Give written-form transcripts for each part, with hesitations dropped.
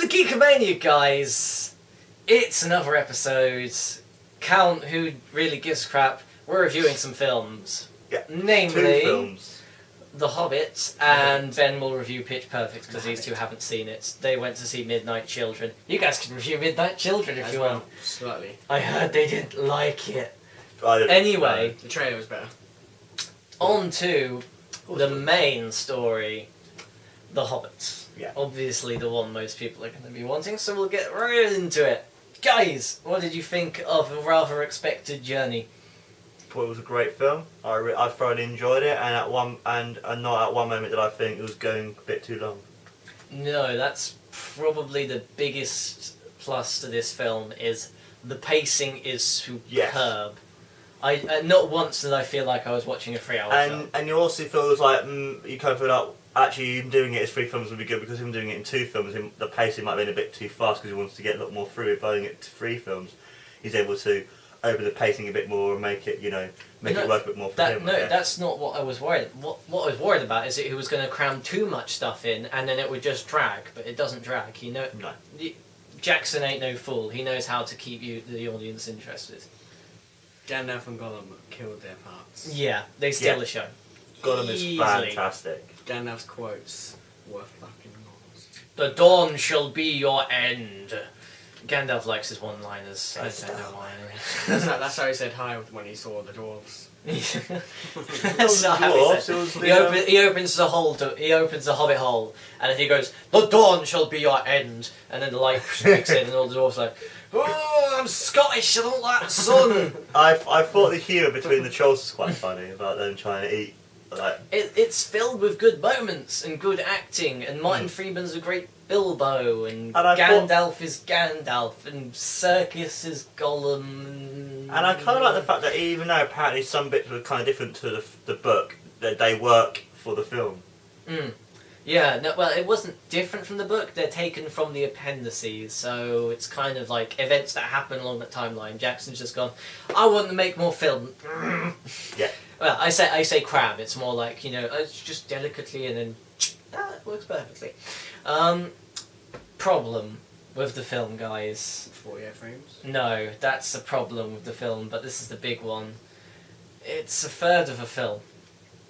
GEEKAMANIA, guys! It's another episode. Count who really gives a crap. We're reviewing some films. Yeah, namely, 2 films. The Hobbit, and Ben will review Pitch Perfect because these two haven't seen it. They went to see Midnight Children. You guys can review Midnight Children if you want. Slightly. I heard they didn't like it. Anyway, The trailer was better. On to the main story, The Hobbit. Yeah. Obviously the one most people are going to be wanting, so we'll get right into it. Guys, what did you think of A Rather Expected Journey? thought it was a great film. I thoroughly enjoyed it, and not at one moment did I think it was going a bit too long. No, that's probably the biggest plus to this film, is the pacing is superb. Yes. I not once did I feel like I was watching a 3-hour film. And you also feel like you kind of feel like actually him doing it as 3 films would be good, because him doing it in 2 films, the pacing might have been a bit too fast because he wants to get a lot more through it. By doing it to 3 films, he's able to open the pacing a bit more and make it, make it work a bit more for him. No, that's not what I was worried. What I was worried about is that he was going to cram too much stuff in, and then it would just drag. But it doesn't drag. No. Jackson ain't no fool. He knows how to keep the audience interested. Gandalf and Gollum killed their parts. Yeah, they steal the show. Gollum is fantastic. Gandalf's quotes were fucking awesome. The dawn shall be your end. Gandalf likes his one-liners. I don't know why. That's how he said hi when he saw the dwarves. That's not how he said. He opens the Hobbit hole, and then he goes, "The dawn shall be your end," and then the light streaks in, and all the dwarves are like, "Oh, I'm Scottish, I don't like the sun." I thought the humour between the trolls was quite funny about them trying to eat. It's filled with good moments and good acting, and Martin Freeman's a great Bilbo, and Gandalf is Gandalf, and Circus is Gollum. And I kind of like the fact that even though apparently some bits were kind of different to the book, that they work for the film. Yeah, no, well, it wasn't different from the book. They're taken from the appendices, so it's kind of like events that happen along that timeline. Jackson's just gone, I want to make more film. Yeah. Well, I say cram. It's more like, it's just delicately, and then it works perfectly. Problem with the film, guys. 48 frames? No, that's a problem with the film, but this is the big one. It's a third of a film.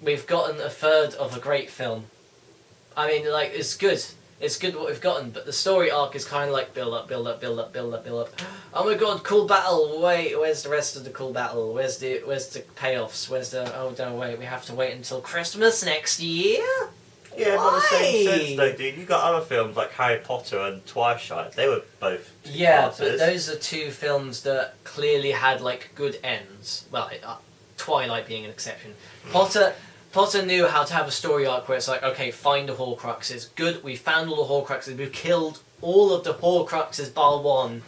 We've gotten a third of a great film. I mean, it's good. It's good what we've gotten, but the story arc is kind of like build up. Oh my god, cool battle! Wait, where's the rest of the cool battle? Where's the payoffs? Oh no, wait, we have to wait until Christmas next year? Yeah, but the same sense though, dude. You got other films like Harry Potter and Twilight. They were both. Yeah, but those are 2 films that clearly had good ends. Well, Twilight being an exception. Potter knew how to have a story arc where it's like, okay, find the Horcruxes. Good, we found all the Horcruxes. We've killed all of the Horcruxes bar 1.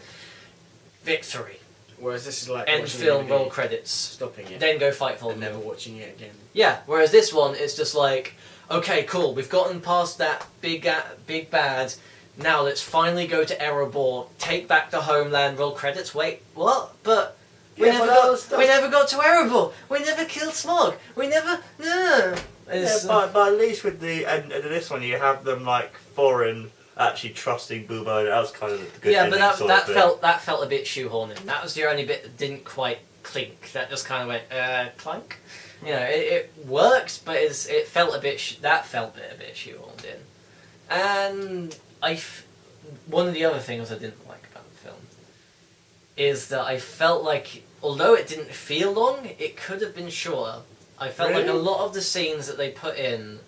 Victory. Whereas this is like end film, roll credits. Stopping it. Then go fight for and never watching it again. Yeah, whereas this one, it's just like, okay, cool, we've gotten past that big bad. Now let's finally go to Erebor, take back the homeland, roll credits. Wait, what? But... We never got to Erebor. We never killed Smog. We never... No. But at least with the end of this one, you have them foreign actually trusting Bilbo. That was kind of the good ending. Yeah, but that felt a bit shoehorned in. That was the only bit that didn't quite clink. That just kind of went clunk. It worked, but it felt a bit. That felt a bit shoehorned in. And one of the other things I didn't like about the film is that I felt like, although it didn't feel long, it could have been shorter. I felt like a lot of the scenes that they put in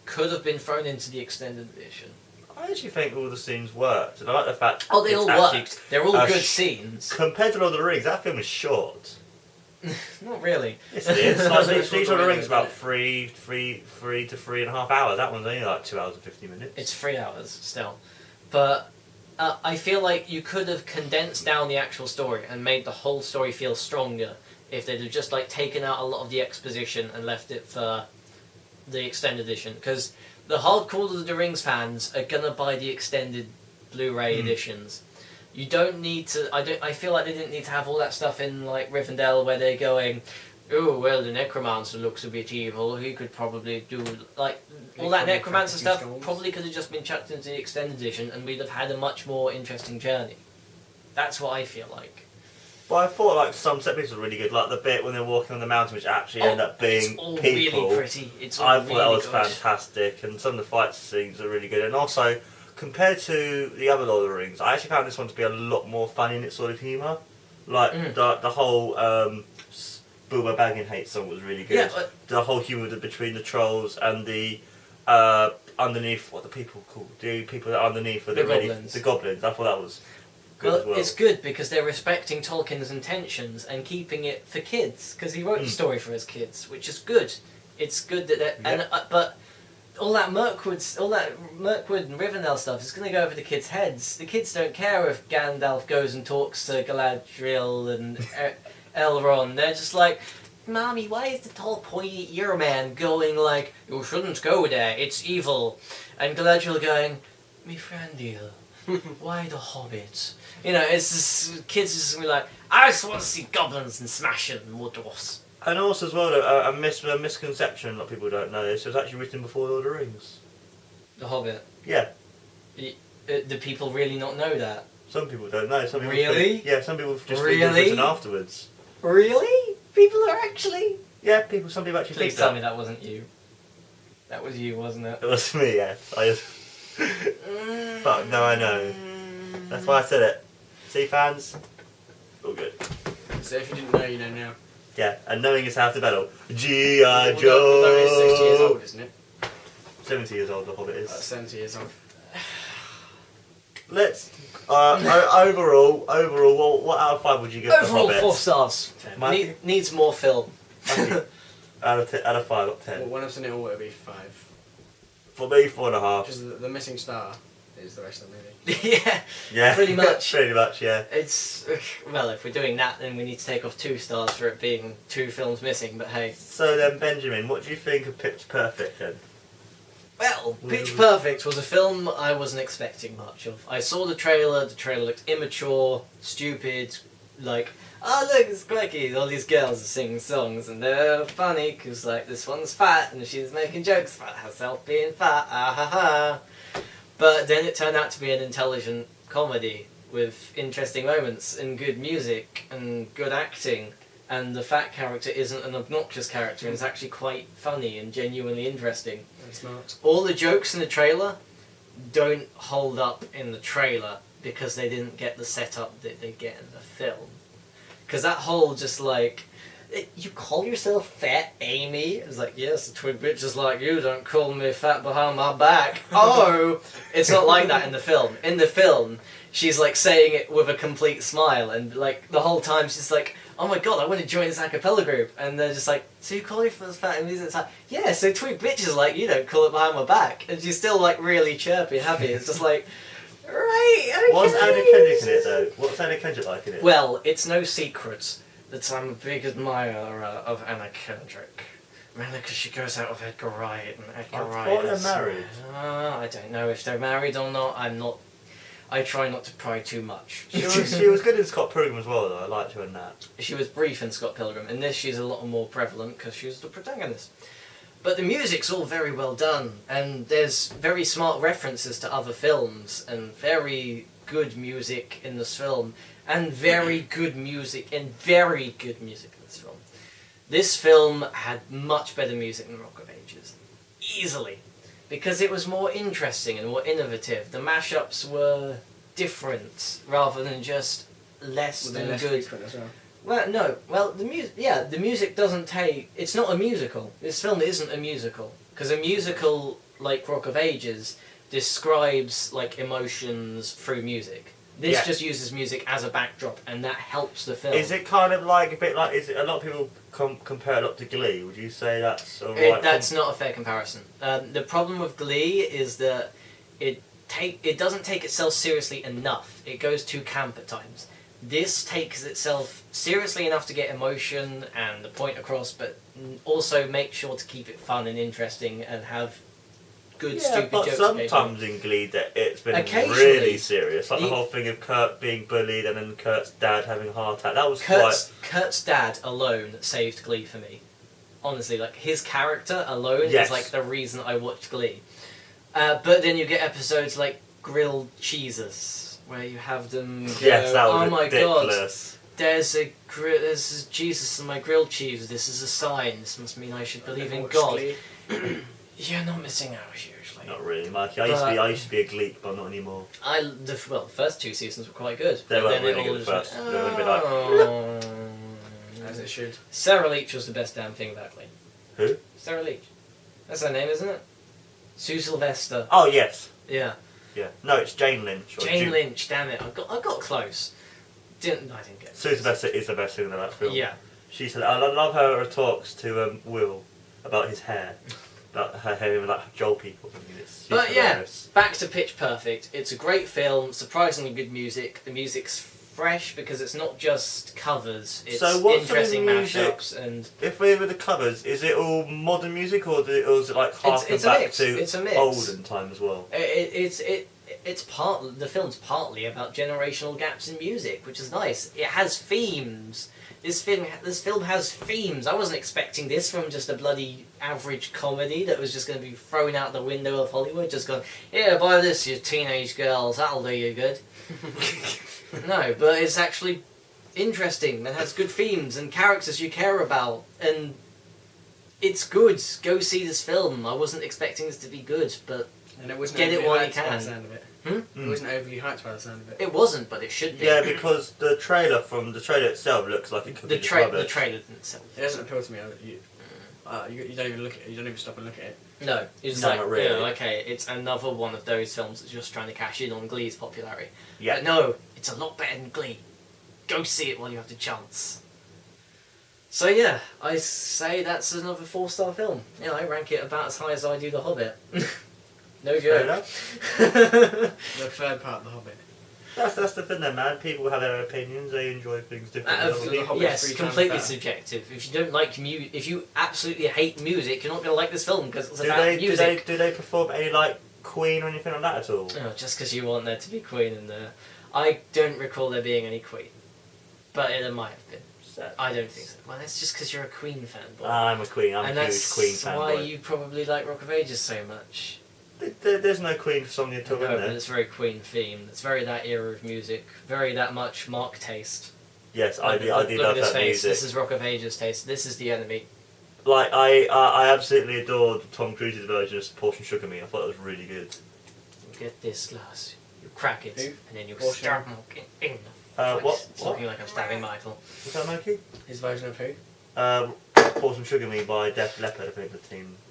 could have been thrown into the extended edition. I actually think all the scenes worked, and I like the fact. Oh, they all worked. They're all good scenes. Compared to Lord of the Rings, that film is short. Not really. Yes, it is. These Lord of the Rings about 3 to 3.5 hours. That one's only 2 hours and 50 minutes. It's 3 hours still, but. I feel like you could have condensed down the actual story and made the whole story feel stronger if they'd have just taken out a lot of the exposition and left it for the extended edition. Because the hardcore Lord of the Rings fans are gonna buy the extended Blu-ray editions. You don't need to. I feel like they didn't need to have all that stuff in Rivendell where they're going, oh well, the necromancer looks a bit evil. He could probably do like all that necromancer stuff. Probably could have just been chucked into the extended edition, and we'd have had a much more interesting journey. That's what I feel like. But I thought like some set pieces were really good, like the bit when they're walking on the mountain, which actually end up being it's all people. really pretty. It's all I thought really that was good. fantastic, and some of the fight scenes are really good. And also, compared to the other Lord of the Rings, I actually found this one to be a lot more funny in its sort of humour. Like the whole Bilbo Baggins song was really good. Yeah, the whole humour between the trolls and the underneath, what the people called, the people that are underneath are The goblins. The goblins. I thought that was good well, as well. it's good because they're respecting Tolkien's intentions and keeping it for kids, because he wrote the story for his kids, which is good. It's good that but all that Mirkwood and Rivendell stuff is going to go over the kids' heads. The kids don't care if Gandalf goes and talks to Galadriel and Elrond. They're just like, Mommy, why is the tall pointy ear man going like, you shouldn't go there, it's evil? And Galadriel going, me friend dear, why the Hobbit? You know, it's just, kids just gonna be like, I just want to see goblins and smash it and doors. And also as well, a misconception a lot of people don't know this, it was actually written before Lord of the Rings. The Hobbit. Yeah. Do people really not know that? Some people don't know. Some people Really? some people just think it was Really? written afterwards. Really? People are actually... Yeah, some people actually Please think tell that. me that wasn't you. That was you, wasn't it? It was me, yeah. I just... Fuck, no, I know. That's why I said it. See, fans? All good. So if you didn't know, you know now. Yeah, and knowing is half the battle. G.I. Although Joe! it's 60 years old, isn't it? 70 years old, the Hobbit is. 70 years old. Let's... overall, what out of 5 would you give the Overall, Hobbit? 4 stars. Matthew? Needs more film. Matthew? out of 5, not 10. Well, when I've seen it all, it'll be 5. For me, 4.5. Because the missing star is the rest of the movie. Yeah, Yeah. pretty much. Pretty much, yeah. It's... Well, if we're doing that, then we need to take off 2 stars for it being 2 films missing, but hey. So then, Benjamin, what do you think of Pitch Perfect then? Well, Pitch Perfect was a film I wasn't expecting much of. I saw the trailer looked immature, stupid, like, oh look, it's quirky, all these girls are singing songs and they're funny because like this one's fat and she's making jokes about herself being fat, ah ha ha. But then it turned out to be an intelligent comedy with interesting moments and good music and good acting, and the fat character isn't an obnoxious character and is actually quite funny and genuinely interesting. It's not. All the jokes in the trailer don't hold up in the trailer because they didn't get the setup that they get in the film. Because that whole just like, you call yourself fat, Amy? It's like, yes, twin bitches like you don't call me fat behind my back. Oh! It's not like that in the film. In the film, she's like saying it with a complete smile, and like the whole time she's like, oh my god, I want to join this a cappella group. And they're just like, so you call yourself fat and it's like, yeah, so twig bitches like you don't call it behind my back. And she's still like really chirpy, happy. It's just like, right, okay. What's Anna Kendrick in it though? What's Anna Kendrick like in it? Well, it's no secret that I'm a big admirer of Anna Kendrick. Mainly because she goes out with Edgar Wright, and Edgar I Wright thought they're is... married. I don't know if they're married or not. I try not to pry too much. She was good in Scott Pilgrim as well though, I liked her in that. She was brief in Scott Pilgrim. In this, she's a lot more prevalent because she's the protagonist. But the music's all very well done, and there's very smart references to other films, and very good music in this film, and very good music in this film. This film had much better music than Rock of Ages. Easily. Because it was more interesting and more innovative. The mashups were different, rather than just less than less good. frequent as well. Well, no. Well, the music doesn't take... It's not a musical. This film isn't a musical. Because a musical, like Rock of Ages, describes, like, emotions through music. This just uses music as a backdrop, and that helps the film. Is it kind of like a bit like... Is it, a lot of people compare it a lot to Glee. Would you say that's alright? That's not a fair comparison. The problem with Glee is that it doesn't take itself seriously enough. It goes too camp at times. This takes itself seriously enough to get emotion and the point across, but also make sure to keep it fun and interesting and have good, Yeah, stupid but jokes. sometimes in Glee that it's been Occasionally. really serious. Like the The- whole thing of Kurt being bullied and then Kurt's dad having a heart attack. That was Kurt's dad alone saved Glee for me. Honestly, like his character alone Yes. is like the reason I watched Glee. But then you get episodes like Grilled Cheeses, where you have them go, Yes, that was oh my god, ridiculous. there's Jesus in my grilled cheese, this is a sign, this must mean I should believe in Watched God. Glee. You're not missing out hugely. Not really, Mikey. I used to be a Gleek, but not anymore. The first 2 seasons were quite good. They but weren't then really it good all at just first. went, They were a bit like- As it should. Sarah Leach was the best damn thing about Glee. Who? Sarah Leach. That's her name, isn't it? Sue Sylvester. Oh yes. Yeah. Yeah. No, it's Jane Lynch. Or Jane Lynch, damn it. I got close. I didn't get Sue Sylvester is the best thing in that film. Yeah. She said, I love her talks to Will about his hair. About her hair with like Joel people. I mean, she's But yeah, hilarious. back to Pitch Perfect. It's a great film, surprisingly good music. The music's fresh because it's not just covers, it's So what's the interesting music? mashups and If we're with the covers, is it all modern music or is it like harken it's a back mix. to It's a mix. olden time as well? It's part. The film's partly about generational gaps in music, which is nice. It has themes. This film has themes. I wasn't expecting this from just a bloody average comedy that was just going to be thrown out the window of Hollywood. Just going, yeah, buy this, you teenage girls. That'll do you good. No, but it's actually interesting and has good themes and characters you care about, and it's good. Go see this film. I wasn't expecting this to be good, but And it wasn't Get it overly while you hyped by can. the sound of it. Hmm? It wasn't overly hyped by the sound of it. it wasn't. But it should be. Yeah, because the trailer itself looks like it could the be just rubbish. trailer didn't sell. It doesn't appeal to me. You don't even look at it. You don't even stop and look at it. No, it's just No, like, not really. okay, it's another one of those films that's just trying to cash in on Glee's popularity. Yeah. But no, it's a lot better than Glee. Go see it while you have the chance. So yeah, I say that's another 4-star film. Yeah, I rank it about as high as I do The Hobbit. No Fair joke. enough. The third part of The Hobbit. That's the thing, then, man. People have their opinions. They enjoy things differently. The Hobbit's Yes, 3 times completely better. subjective. If you don't like if you absolutely hate music, you're not going to like this film because it's Do about music. they perform any like Queen or anything like that at all? Oh, just because you want there to be Queen in there. I don't recall there being any Queen. But there might have been. Sad. I don't think so. Well, that's just because you're a Queen fanboy. I'm a Queen. I'm and a huge that's Queen fan. why you probably like Rock of Ages so much. There's no Queen song at all, No, is but there? it's very Queen themed. It's very that era of music. Very that much Mark taste. Yes, I Look do at love this that face. music. This is Rock of Ages taste. This is The Enemy. Like I absolutely adored Tom Cruise's version of Portion Sugar Me. I thought it was really good. You get this glass. You crack it, Who? and then you Portion? start walking in the What? face. Talking like I'm stabbing Michael. Was that Mikey? His version of who? Portion Sugar Me by Def Leppard. I think the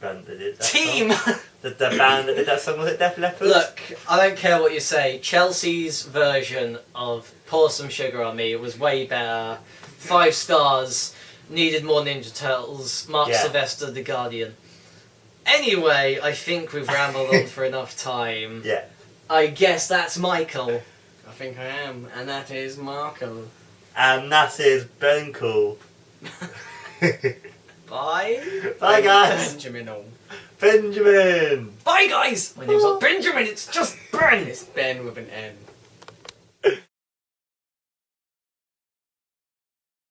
band that did that Team! song. The band that did that song, was it Def Leppard? Look, I don't care what you say. Chelsea's version of Pour Some Sugar on Me was way better. 5 stars. Needed more Ninja Turtles. Mark Yeah. Sylvester, The Guardian. Anyway, I think we've rambled on for enough time. Yeah. I guess that's Michael. I think I am, and that is Markle. And that is Ben Cool. Bye. Bye guys. Benjamin. Benjamin. Bye, guys. My name's not Benjamin. It's just Ben. It's Ben with an N.